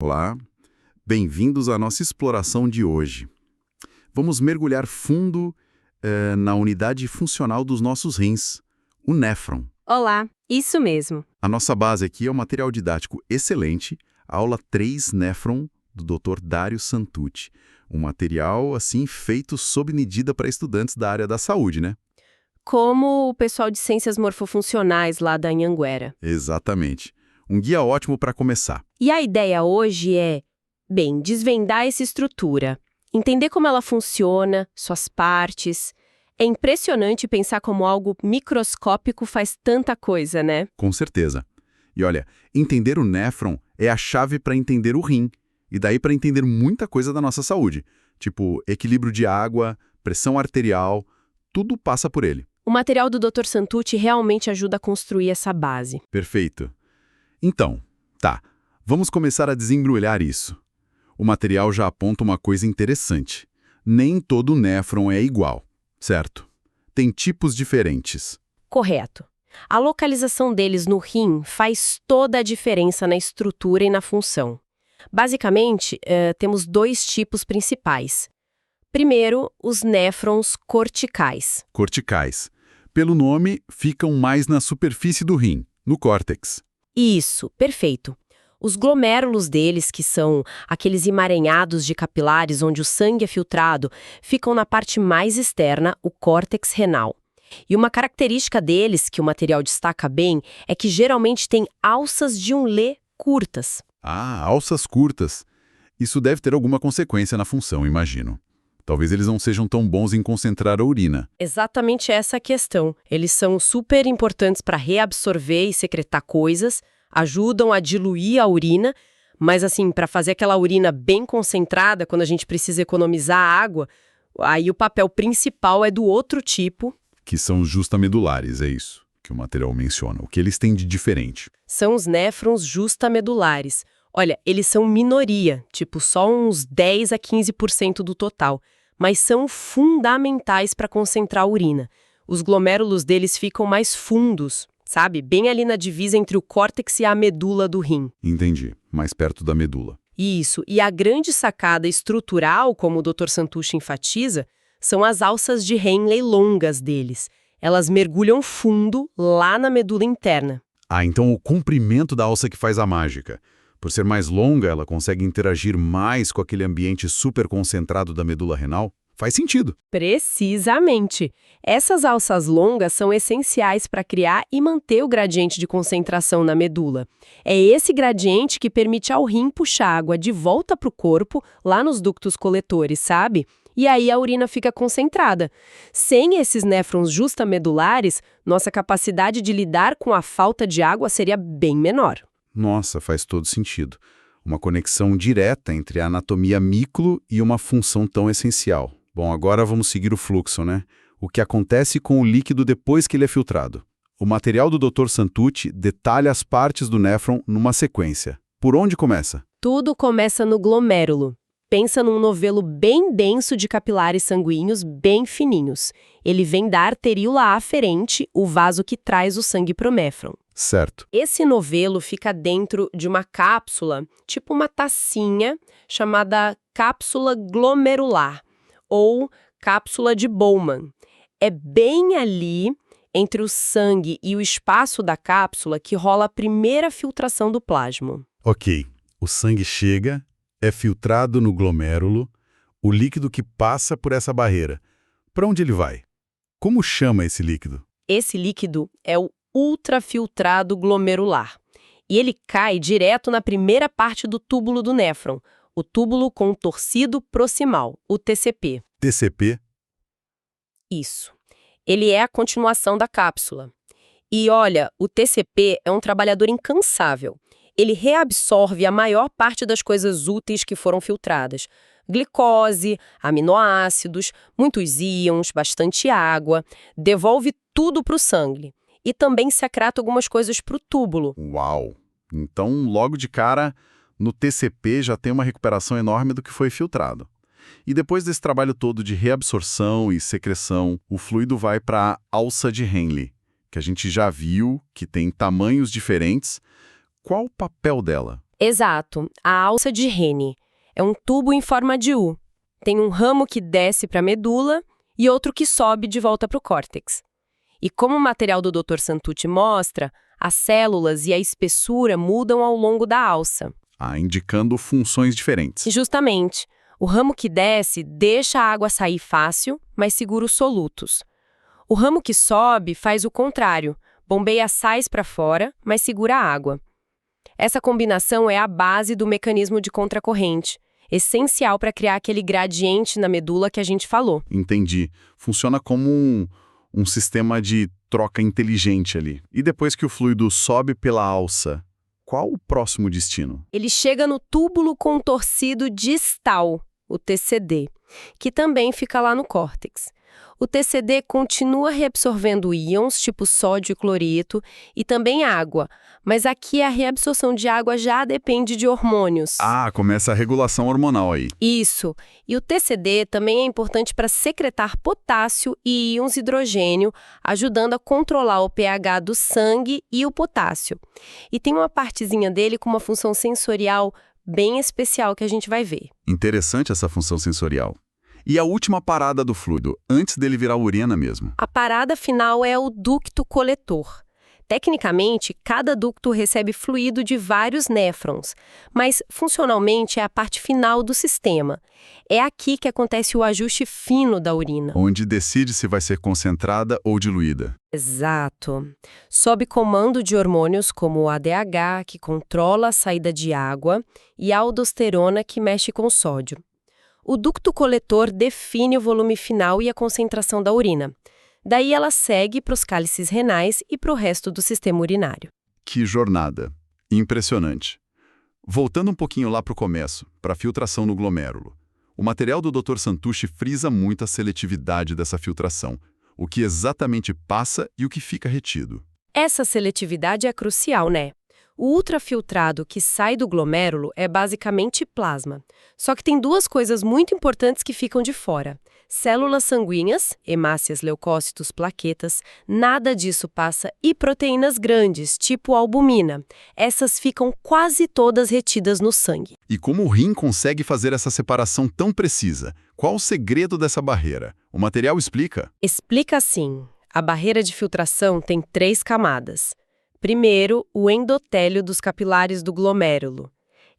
Olá, bem-vindos à nossa exploração de hoje. Vamos mergulhar fundo na unidade funcional dos nossos rins, o néfron. Olá, isso mesmo. A nossa base aqui é um material didático excelente, a aula 3 Néfron, do Dr. Dário Santucci. Um material, assim, feito sob medida para estudantes da área da saúde, né? Como o pessoal de ciências morfofuncionais lá da Anhanguera. Exatamente. Um guia ótimo para começar. E a ideia hoje é, desvendar essa estrutura, entender como ela funciona, suas partes. É impressionante pensar como algo microscópico faz tanta coisa, né? Com certeza. E olha, entender o néfron é a chave para entender o rim, e daí para entender muita coisa da nossa saúde, tipo equilíbrio de água, pressão arterial, tudo passa por ele. O material do Dr. Santucci realmente ajuda a construir essa base. Perfeito. Então, tá, vamos começar a desembrulhar isso. O material já aponta uma coisa interessante. Nem todo néfron é igual, certo? Tem tipos diferentes. Correto. A localização deles no rim faz toda a diferença na estrutura e na função. Basicamente, temos dois tipos principais. Primeiro, os néfrons corticais. Corticais. Pelo nome, ficam mais na superfície do rim, no córtex. Isso, perfeito. Os glomérulos deles, que são aqueles emaranhados de capilares onde o sangue é filtrado, ficam na parte mais externa, o córtex renal. E uma característica deles, que o material destaca bem, é que geralmente tem alças de Unlé curtas. Ah, alças curtas. Isso deve ter alguma consequência na função, imagino. Talvez eles não sejam tão bons em concentrar a urina. Exatamente essa a questão. Eles são super importantes para reabsorver e secretar coisas, ajudam a diluir a urina, mas assim, para fazer aquela urina bem concentrada, quando a gente precisa economizar água, aí o papel principal é do outro tipo. Que são os justamedulares, é isso que o material menciona. O que eles têm de diferente? São os néfrons justamedulares. Olha, eles são minoria, tipo só uns 10 a 15% do total, mas são fundamentais para concentrar a urina. Os glomérulos deles ficam mais fundos, sabe? Bem ali na divisa entre o córtex e a medula do rim. Entendi, mais perto da medula. Isso, e a grande sacada estrutural, como o Dr. Santucci enfatiza, são as alças de Henle longas deles. Elas mergulham fundo lá na medula interna. Ah, então o comprimento da alça que faz a mágica. Por ser mais longa, ela consegue interagir mais com aquele ambiente super concentrado da medula renal? Faz sentido. Precisamente. Essas alças longas são essenciais para criar e manter o gradiente de concentração na medula. É esse gradiente que permite ao rim puxar água de volta para o corpo, lá nos ductos coletores, sabe? E aí a urina fica concentrada. Sem esses néfrons justamedulares, nossa capacidade de lidar com a falta de água seria bem menor. Nossa, faz todo sentido. Uma conexão direta entre a anatomia micro e uma função tão essencial. Bom, agora vamos seguir o fluxo, né? O que acontece com o líquido depois que ele é filtrado. O material do Dr. Santucci detalha as partes do néfron numa sequência. Por onde começa? Tudo começa no glomérulo. Pensa num novelo bem denso de capilares sanguíneos bem fininhos. Ele vem da arteríola aferente, o vaso que traz o sangue pro néfron. Certo. Esse novelo fica dentro de uma cápsula, tipo uma tacinha, chamada cápsula glomerular, ou cápsula de Bowman. É bem ali, entre o sangue e o espaço da cápsula, que rola a primeira filtração do plasma. Ok. O sangue chega, é filtrado no glomérulo, o líquido que passa por essa barreira. Para onde ele vai? Como chama esse líquido? Esse líquido é o ultrafiltrado glomerular. E ele cai direto na primeira parte do túbulo do néfron, o túbulo contorcido proximal, o TCP. TCP? Isso. Ele é a continuação da cápsula. E olha, o TCP é um trabalhador incansável. Ele reabsorve a maior parte das coisas úteis que foram filtradas. Glicose, aminoácidos, muitos íons, bastante água. Devolve tudo para o sangue. E também secreta algumas coisas para o túbulo. Uau! Então, logo de cara, no TCP já tem uma recuperação enorme do que foi filtrado. E depois desse trabalho todo de reabsorção e secreção, o fluido vai para a alça de Henle, que a gente já viu que tem tamanhos diferentes. Qual o papel dela? Exato, a alça de Henle. É um tubo em forma de U. Tem um ramo que desce para a medula e outro que sobe de volta para o córtex. E como o material do Dr. Santucci mostra, as células e a espessura mudam ao longo da alça. Indicando funções diferentes. E justamente, o ramo que desce deixa a água sair fácil, mas segura os solutos. O ramo que sobe faz o contrário, bombeia sais para fora, mas segura a água. Essa combinação é a base do mecanismo de contracorrente, essencial para criar aquele gradiente na medula que a gente falou. Entendi. Funciona como um sistema de troca inteligente ali. E depois que o fluido sobe pela alça, qual o próximo destino? Ele chega no túbulo contorcido distal, o TCD, que também fica lá no córtex. O TCD continua reabsorvendo íons, tipo sódio e cloreto, e também água, mas aqui a reabsorção de água já depende de hormônios. Começa a regulação hormonal aí. Isso. E o TCD também é importante para secretar potássio e íons hidrogênio, ajudando a controlar o pH do sangue e o potássio. E tem uma partezinha dele com uma função sensorial bem especial que a gente vai ver. Interessante essa função sensorial. E a última parada do fluido, antes dele virar urina mesmo? A parada final é o ducto coletor. Tecnicamente, cada ducto recebe fluido de vários néfrons, mas funcionalmente é a parte final do sistema. É aqui que acontece o ajuste fino da urina. Onde decide se vai ser concentrada ou diluída. Exato. Sob comando de hormônios como o ADH, que controla a saída de água, e a aldosterona, que mexe com o sódio. O ducto coletor define o volume final e a concentração da urina. Daí ela segue para os cálices renais e para o resto do sistema urinário. Que jornada! Impressionante. Voltando um pouquinho lá para o começo, para a filtração no glomérulo. O material do Dr. Santucci frisa muito a seletividade dessa filtração, o que exatamente passa e o que fica retido. Essa seletividade é crucial, né? O ultrafiltrado que sai do glomérulo é basicamente plasma. Só que tem duas coisas muito importantes que ficam de fora. Células sanguíneas, hemácias, leucócitos, plaquetas, nada disso passa, e proteínas grandes, tipo albumina. Essas ficam quase todas retidas no sangue. E como o rim consegue fazer essa separação tão precisa? Qual o segredo dessa barreira? O material explica? Explica sim. A barreira de filtração tem 3 camadas. Primeiro, o endotélio dos capilares do glomérulo.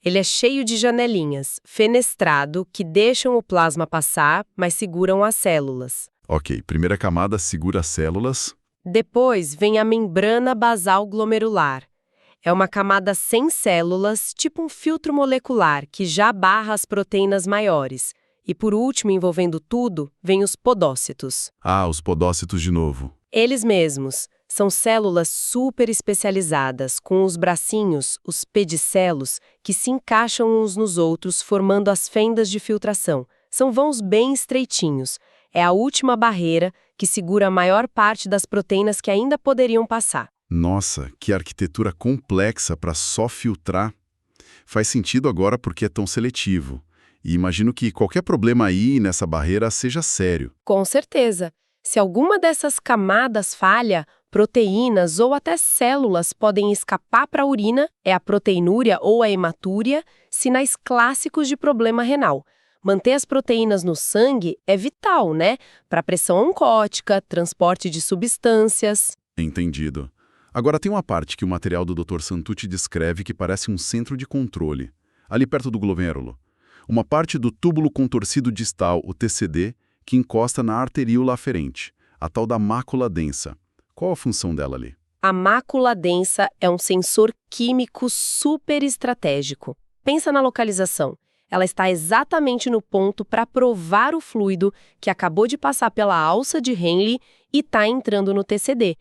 Ele é cheio de janelinhas, fenestrado, que deixam o plasma passar, mas seguram as células. Ok, primeira camada segura as células. Depois vem a membrana basal glomerular. É uma camada sem células, tipo um filtro molecular, que já barra as proteínas maiores. E por último, envolvendo tudo, vem os podócitos. Os podócitos de novo. Eles mesmos. São células super especializadas, com os bracinhos, os pedicelos, que se encaixam uns nos outros, formando as fendas de filtração. São vãos bem estreitinhos. É a última barreira que segura a maior parte das proteínas que ainda poderiam passar. Nossa, que arquitetura complexa para só filtrar. Faz sentido agora porque é tão seletivo. E imagino que qualquer problema aí nessa barreira seja sério. Com certeza. Se alguma dessas camadas falha, proteínas ou até células podem escapar para a urina, é a proteinúria ou a hematúria, sinais clássicos de problema renal. Manter as proteínas no sangue é vital, né? Para pressão oncótica, transporte de substâncias. Entendido. Agora tem uma parte que o material do Dr. Santucci descreve que parece um centro de controle, ali perto do glomérulo. Uma parte do túbulo contorcido distal, o TCD, que encosta na arteríola aferente, a tal da mácula densa. Qual a função dela ali? A mácula densa é um sensor químico super estratégico. Pensa na localização. Ela está exatamente no ponto para provar o fluido que acabou de passar pela alça de Henle e está entrando no TCD.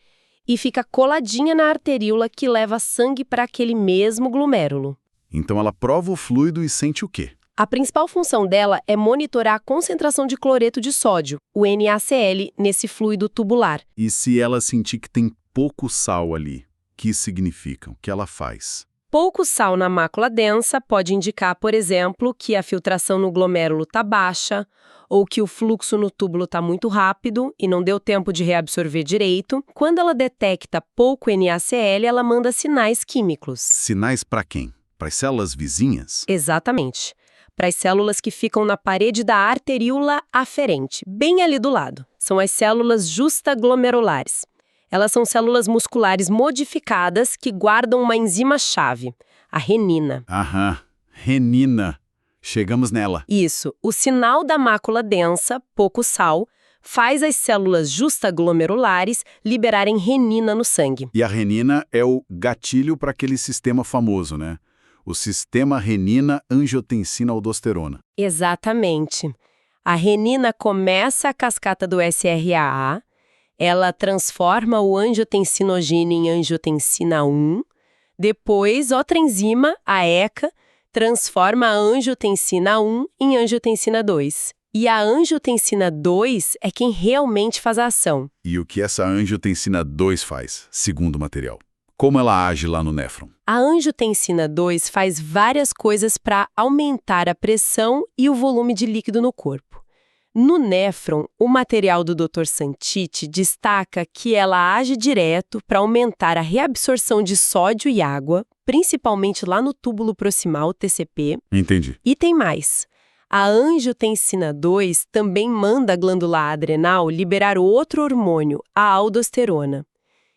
E fica coladinha na arteríola que leva sangue para aquele mesmo glomérulo. Então ela prova o fluido e sente o quê? A principal função dela é monitorar a concentração de cloreto de sódio, o NaCl, nesse fluido tubular. E se ela sentir que tem pouco sal ali, o que significa? O que ela faz? Pouco sal na mácula densa pode indicar, por exemplo, que a filtração no glomérulo está baixa, ou que o fluxo no túbulo está muito rápido e não deu tempo de reabsorver direito. Quando ela detecta pouco NaCl, ela manda sinais químicos. Sinais para quem? Para as células vizinhas? Exatamente. Para as células que ficam na parede da arteríola aferente, bem ali do lado. São as células justaglomerulares. Elas são células musculares modificadas que guardam uma enzima-chave, a renina. Aham, renina. Chegamos nela. Isso, o sinal da mácula densa, pouco sal, faz as células justaglomerulares liberarem renina no sangue. E a renina é o gatilho para aquele sistema famoso, né? O sistema renina-angiotensina-aldosterona. Exatamente. A renina começa a cascata do SRAA, ela transforma o angiotensinogênio em angiotensina 1, depois outra enzima, a ECA, transforma a angiotensina 1 em angiotensina 2. E a angiotensina 2 é quem realmente faz a ação. E o que essa angiotensina 2 faz, segundo o material? Como ela age lá no néfron? A angiotensina 2 faz várias coisas para aumentar a pressão e o volume de líquido no corpo. No néfron, o material do Dr. Santiti destaca que ela age direto para aumentar a reabsorção de sódio e água, principalmente lá no túbulo proximal, TCP. Entendi. E tem mais. A angiotensina 2 também manda a glândula adrenal liberar outro hormônio, a aldosterona.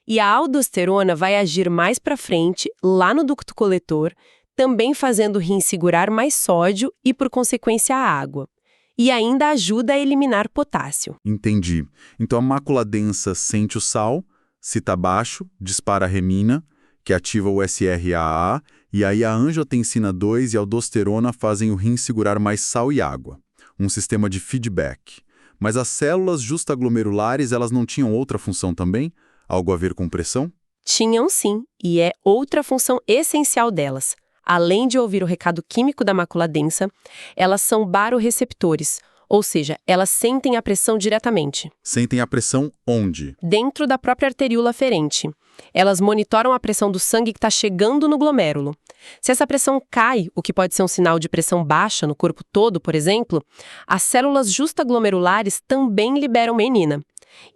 E a aldosterona vai agir mais para frente, lá no ducto coletor, também fazendo o rim segurar mais sódio e, por consequência, a água. E ainda ajuda a eliminar potássio. Entendi. Então a mácula densa sente o sal, se está baixo, dispara a renina, que ativa o SRAA, e aí a angiotensina 2 e a aldosterona fazem o rim segurar mais sal e água. Um sistema de feedback. Mas as células justaglomerulares, elas não tinham outra função também? Algo a ver com pressão? Tinham sim, e é outra função essencial delas. Além de ouvir o recado químico da mácula densa, elas são baroreceptores, ou seja, elas sentem a pressão diretamente. Sentem a pressão onde? Dentro da própria arteríola aferente. Elas monitoram a pressão do sangue que está chegando no glomérulo. Se essa pressão cai, o que pode ser um sinal de pressão baixa no corpo todo, por exemplo, as células justaglomerulares também liberam renina,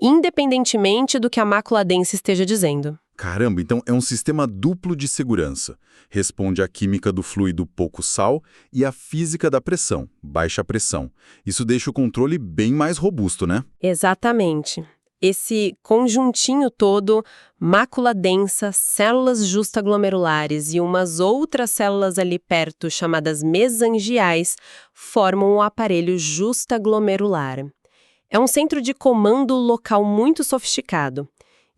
independentemente do que a mácula densa esteja dizendo. Caramba, então é um sistema duplo de segurança. Responde à química do fluido pouco sal e à física da pressão, baixa pressão. Isso deixa o controle bem mais robusto, né? Exatamente. Esse conjuntinho todo, mácula densa, células justaglomerulares e umas outras células ali perto, chamadas mesangiais, formam o aparelho justaglomerular. É um centro de comando local muito sofisticado.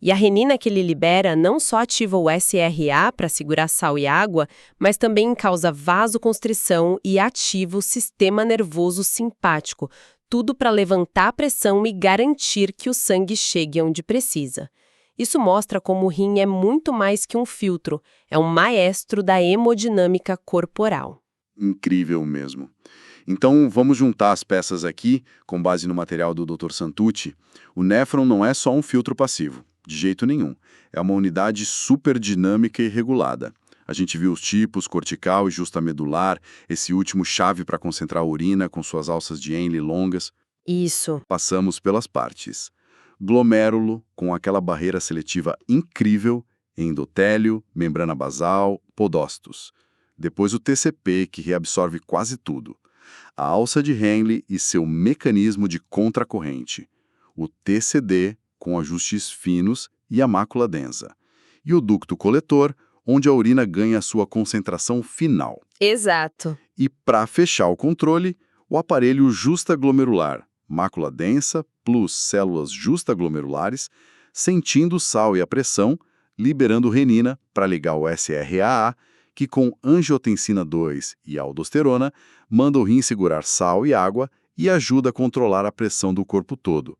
E a renina que ele libera não só ativa o SRA para segurar sal e água, mas também causa vasoconstrição e ativa o sistema nervoso simpático, tudo para levantar a pressão e garantir que o sangue chegue onde precisa. Isso mostra como o rim é muito mais que um filtro, é um maestro da hemodinâmica corporal. Incrível mesmo. Então, vamos juntar as peças aqui, com base no material do Dr. Santucci. O néfron não é só um filtro passivo. De jeito nenhum. É uma unidade super dinâmica e regulada. A gente viu os tipos, cortical e justamedular, esse último chave para concentrar a urina com suas alças de Henle longas. Isso. Passamos pelas partes. Glomérulo, com aquela barreira seletiva incrível, endotélio, membrana basal, podócitos. Depois o TCP, que reabsorve quase tudo. A alça de Henle e seu mecanismo de contracorrente. O TCD, com ajustes finos, e a mácula densa. E o ducto coletor, onde a urina ganha sua concentração final. Exato. E, para fechar o controle, o aparelho justaglomerular, mácula densa plus células justaglomerulares, sentindo o sal e a pressão, liberando renina para ligar o SRAA, que com angiotensina 2 e aldosterona, manda o rim segurar sal e água e ajuda a controlar a pressão do corpo todo.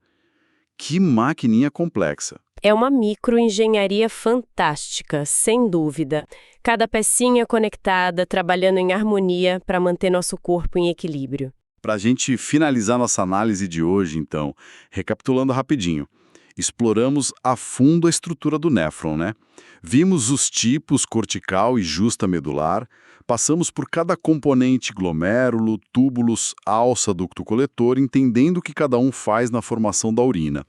Que maquininha complexa! É uma microengenharia fantástica, sem dúvida. Cada pecinha conectada, trabalhando em harmonia para manter nosso corpo em equilíbrio. Para a gente finalizar nossa análise de hoje, então, recapitulando rapidinho, exploramos a fundo a estrutura do néfron, né? Vimos os tipos cortical e justamedular, passamos por cada componente glomérulo, túbulos, alça, ducto coletor, entendendo o que cada um faz na formação da urina.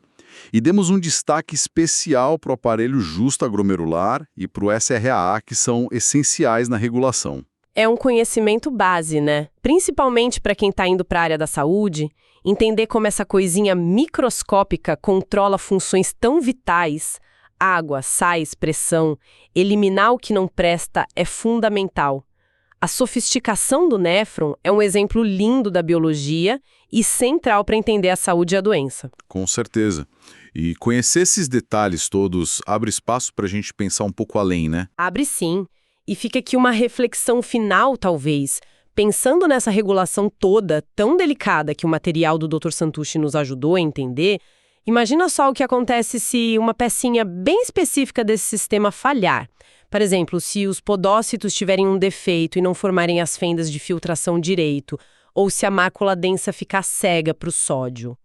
E demos um destaque especial para o aparelho justo-glomerular e para o SRAA, que são essenciais na regulação. É um conhecimento base, né? Principalmente para quem está indo para a área da saúde, entender como essa coisinha microscópica controla funções tão vitais, água, sais, pressão, eliminar o que não presta é fundamental. A sofisticação do néfron é um exemplo lindo da biologia e central para entender a saúde e a doença. Com certeza. E conhecer esses detalhes todos abre espaço para a gente pensar um pouco além, né? Abre sim. E fica aqui uma reflexão final, talvez. Pensando nessa regulação toda, tão delicada que o material do Dr. Santucci nos ajudou a entender, imagina só o que acontece se uma pecinha bem específica desse sistema falhar. Por exemplo, se os podócitos tiverem um defeito e não formarem as fendas de filtração direito, ou se a mácula densa ficar cega para o sódio.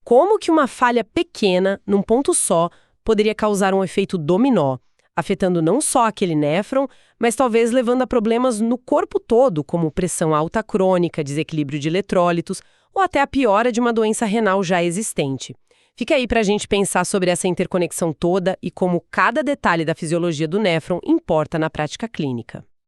Como que uma falha pequena, num ponto só, poderia causar um efeito dominó, afetando não só aquele néfron, mas talvez levando a problemas no corpo todo, como pressão alta crônica, desequilíbrio de eletrólitos, ou até a piora de uma doença renal já existente. Fica aí para a gente pensar sobre essa interconexão toda e como cada detalhe da fisiologia do néfron importa na prática clínica.